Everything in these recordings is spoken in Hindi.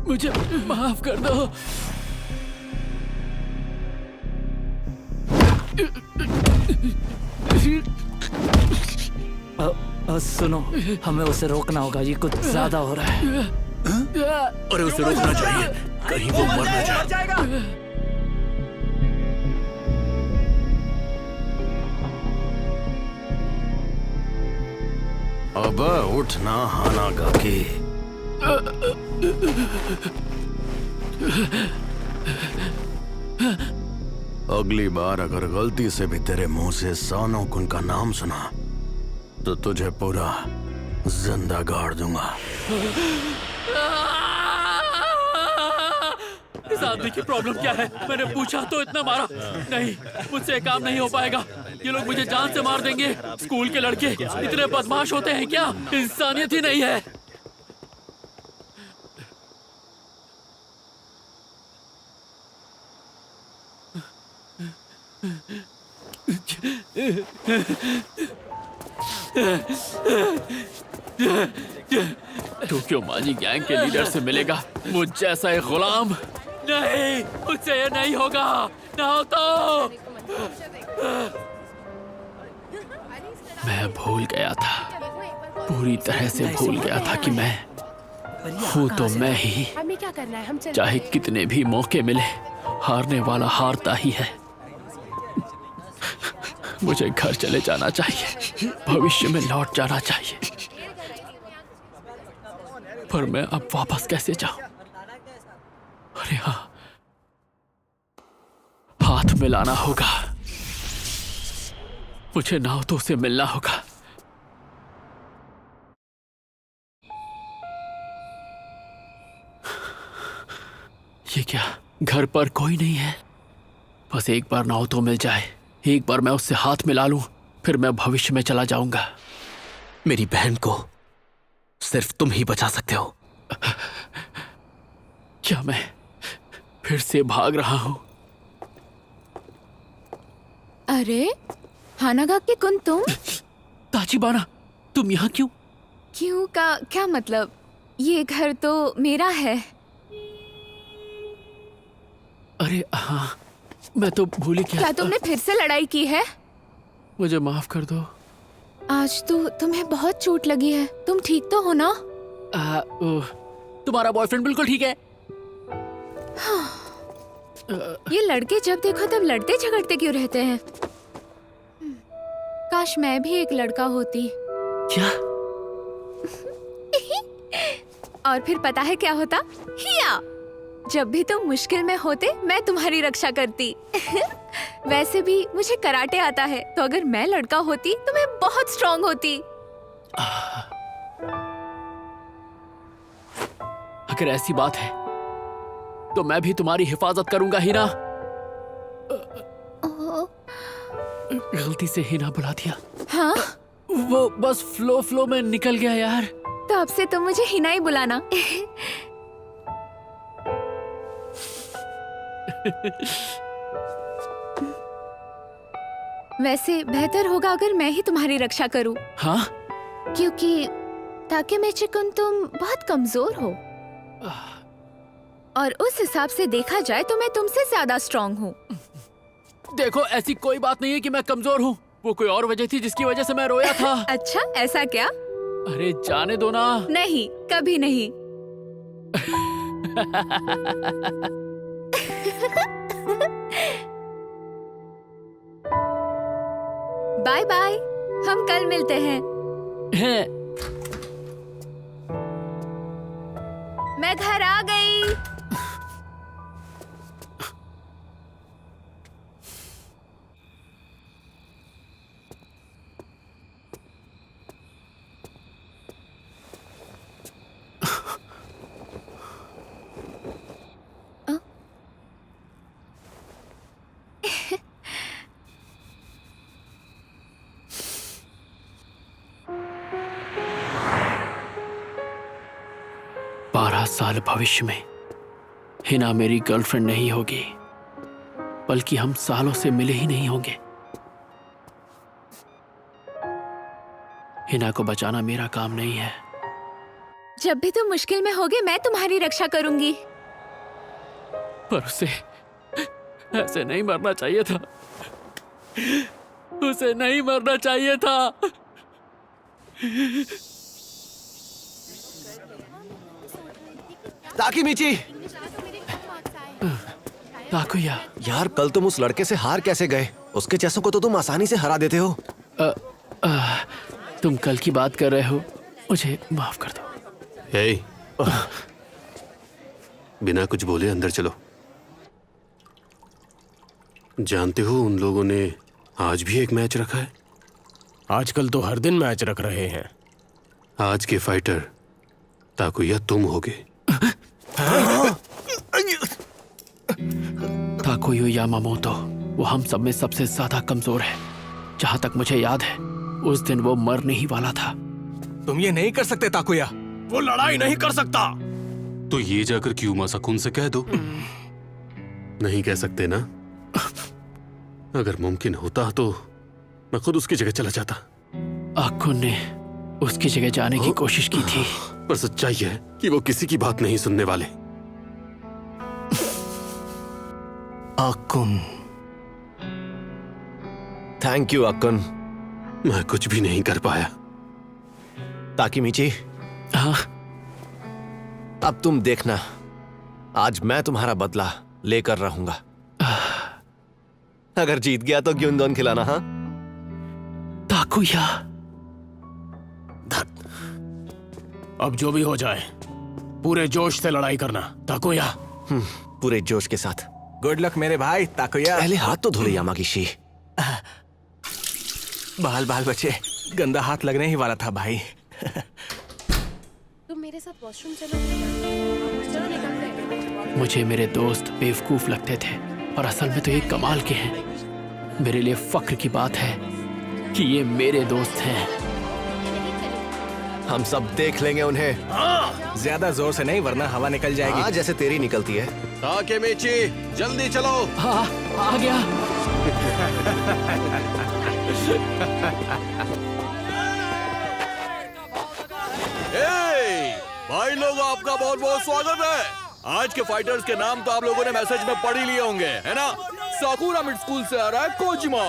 मुझे माफ कर दो। सुनो, हमें उसे रोकना होगा, ये कुछ ज्यादा हो रहा है। अरे उसे रोकना चाहिए, कहीं वो मर न जाए। अब उठना हानागाकी। अगली बार अगर गलती से भी तेरे मुंह से सानोकुन का नाम सुना तो तुझे पूरा जिंदा गाड़ दूंगा। इस आदमी की प्रॉब्लम क्या है? मैंने पूछा तो इतना मारा। नहीं, मुझसे काम नहीं हो पाएगा। ये लोग मुझे जान से मार देंगे। स्कूल के लड़के इतने बदमाश होते हैं क्या? इंसानियत ही नहीं है। टोक्यो माजी गैंग के लीडर से मिलेगा मुझ जैसा एक गुलाम? नहीं, मुझसे ये नहीं होगा। ना हो तो मैं भूल गया था, पूरी तरह से भूल गया था कि मैं हूँ तो मैं ही। हमें क्या करना है? हम चलते चाहे हैं। कितने भी मौके मिले, हारने वाला हारता ही है। मुझे घर चले जाना चाहिए, भविष्य में लौट जाना चाहिए। पर मैं अब वापस कैसे जाऊं? अरे हाँ, हाथ मिलाना होगा। मुझे नाओतो से मिलना होगा। ये क्या, घर पर कोई नहीं है? बस एक बार नाओतो मिल जाए, एक बार मैं उससे हाथ मिला लूं, फिर मैं भविष्य में चला जाऊंगा। मेरी बहन को सिर्फ तुम ही बचा सकते हो। क्या मैं फिर से भाग रहा हूं? अरे हानागाकी कुन, तुम? ताचिबाना, तुम यहाँ क्यों? क्यों का क्या मतलब? ये घर तो मेरा है। अरे हाँ, मैं तो भूल ही गया। क्या तुमने फिर से लड़ाई की है? मुझे माफ कर दो। आज तो तुम्हें बहुत चोट लगी है। तुम ठीक तो हो ना? तुम्हारा बॉयफ्रेंड बिल्कुल ठीक है। ये लड़के जब देखो तब लड़ते झगड़ते क्यों रहते हैं? काश मैं भी एक लड़का होती। क्या? और फिर पता है क्या होता? हिया, जब भी तुम मुश्किल में होते मैं तुम्हारी रक्षा करती। वैसे भी मुझे कराटे आता है, तो अगर मैं लड़का होती तो मैं बहुत स्ट्रांग होती। अगर ऐसी बात है तो मैं भी तुम्हारी हिफाजत करूंगा ही ना। गलती से ही ना बुला दिया। हाँ, वो बस फ्लो में निकल गया यार। तो अब से तुम मुझे हिना ही बुलाना। वैसे बेहतर होगा अगर मैं ही तुम्हारी रक्षा करूं। हाँ? क्योंकि ताकेमिची-कुन तुम बहुत कमजोर हो, और उस हिसाब से देखा जाए तो मैं तुमसे ज्यादा स्ट्रांग हूँ। देखो, ऐसी कोई बात नहीं है कि मैं कमजोर हूँ। वो कोई और वजह थी जिसकी वजह से मैं रोया था। अच्छा, ऐसा क्या? अरे जाने दो ना। नहीं, कभी नहीं। बाय बाय, हम कल मिलते हैं। मैं घर आ गई। साल भविष्य में हिना मेरी गर्लफ्रेंड नहीं होगी, बल्कि हम सालों से मिले ही नहीं होंगे। हिना को बचाना मेरा काम नहीं है। जब भी तुम मुश्किल में होगे मैं तुम्हारी रक्षा करूंगी। पर उसे ऐसे नहीं मरना चाहिए था। उसे नहीं मरना चाहिए था। ताकीमीची, ताकुया, यार कल तुम उस लड़के से हार कैसे गए? उसके जैसों को तो तुम आसानी से हरा देते हो। तुम कल की बात कर रहे हो, मुझे माफ कर दो। हे, बिना कुछ बोले अंदर चलो। जानते हो उन लोगों ने आज भी एक मैच रखा है। आजकल तो हर दिन मैच रख रहे हैं। आज के फाइटर ताकुया तुम होगे। ताकुयो यामामोतो, वो हम सब में सबसे ज्यादा कमजोर है। जहां तक मुझे याद है, उस दिन वो मरने ही वाला था। तुम ये नहीं कर सकते ताकुया, वो लड़ाई नहीं कर सकता। तो ये जाकर क्यों मासाकुन से कह दो। नहीं कह सकते ना? अगर मुमकिन होता तो मैं खुद उसकी जगह चला जाता। आकुन ने उसकी जगह जाने की कोशिश की थी, पर सच्चाई है कि वो किसी की बात नहीं सुनने वाले। आकुन, थैंक यू आकुन। मैं कुछ भी नहीं कर पाया। ताकीमीची, हाँ, अब तुम देखना, आज मैं तुम्हारा बदला लेकर रहूंगा। अगर जीत गया तो ग्युंदोन खिलाना। हाँ ताकुया। अब जो भी हो जाए पूरे जोश से लड़ाई करना ताकुया। पूरे जोश के साथ। गुड लक मेरे भाई ताकुया। पहले हाथ तो धो ले यामागिशी। बाल बाल बचे, गंदा हाथ लगने ही वाला था भाई। तुम मेरे साथ वॉशरूम चलो। चलो निकलते हैं। मुझे मेरे दोस्त बेवकूफ लगते थे, पर असल में तो ये कमाल के हैं। मेरे लिए फक्र की बात है कि ये मेरे दोस्त हैं। हम सब देख लेंगे उन्हें। ज्यादा जोर से नहीं वरना हवा निकल जाएगी। हाँ, जैसे तेरी निकलती है। ताकेमीची, जल्दी चलो। हाँ, आ गया। भाई लोग, आपका बहुत बहुत स्वागत है। आज के फाइटर्स के नाम तो आप लोगों ने मैसेज में पढ़ ही लिए होंगे, है ना? साकुरा मिड स्कूल से आ रहा है कोजिमा।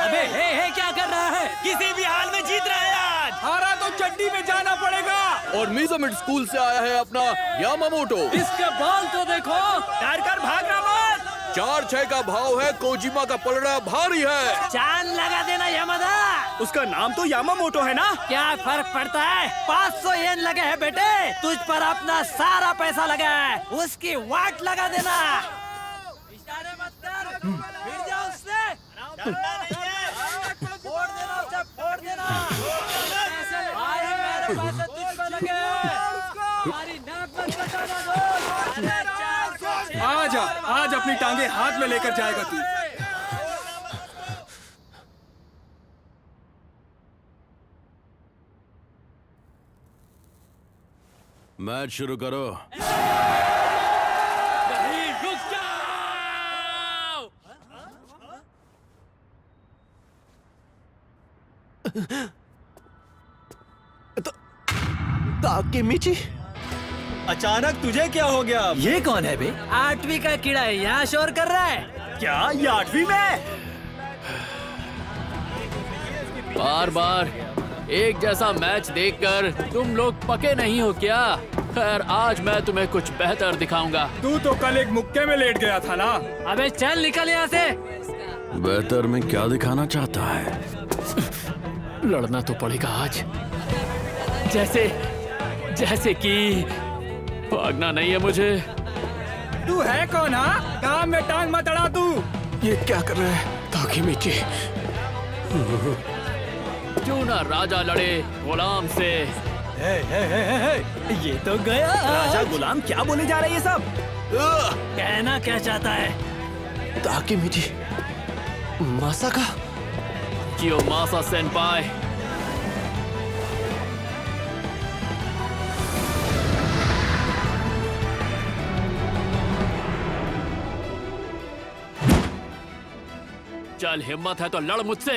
अबे हे क्या कर रहा है? किसी भी हाल में जीत रहे हैं आज। हारा तो चड्डी में जाना पड़ेगा। और मीजा मिड स्कूल से आया है अपना यामामोटो। इसके बाल तो देखो, डर कर भागना मत। 4-6 का भाव है, कोजिमा का पलड़ा भारी है। चांद लगा देना यामादा। उसका नाम तो यामामोटो है ना? क्या फर्क पड़ता है? 500 येन लगे हैं बेटे। तुझ पर अपना सारा पैसा लगा है, उसकी वाट लगा देना। इशारे मत कर, भिड़ जा उससे। डरना नहीं है। फोड़ देना उसे, फोड़ देना। भाई मेरे पैसे तुझ पर लगे हैं। हमारी नाक मत कटाना दोस्त। आज अपनी टांगे हाथ में लेकर जाएगा तू। मैच शुरू करो। नहीं, रुक जाओ। ताकीमीची, अचानक तुझे क्या हो गया? ये कौन है बे? 8वीं का कीड़ा है, यहाँ शोर कर रहा है क्या? ये 8वीं में? बार बार एक जैसा मैच देखकर तुम लोग पके नहीं हो क्या? खैर, आज मैं तुम्हें कुछ बेहतर दिखाऊंगा। तू तो कल एक मुक्के में लेट गया था ना? अबे चल निकल यहाँ से। बेहतर में क्या दिखाना चाहता है? लड़ना तो पड़ेगा आज। जैसे कि भागना नहीं है मुझे। तू है कौन? हाँ, काम में टांग मत अड़ा तू। ये क्या कर रहा है ताकीमीची? क्यों ना राजा लड़े गुलाम से। ये तो गया। राजा गुलाम क्या बोले जा रहे हैं सब? कहना क्या चाहता है? ताकीमीची, मासाका। कियोमासा सेनपाई। चल, हिम्मत है तो लड़ मुझसे।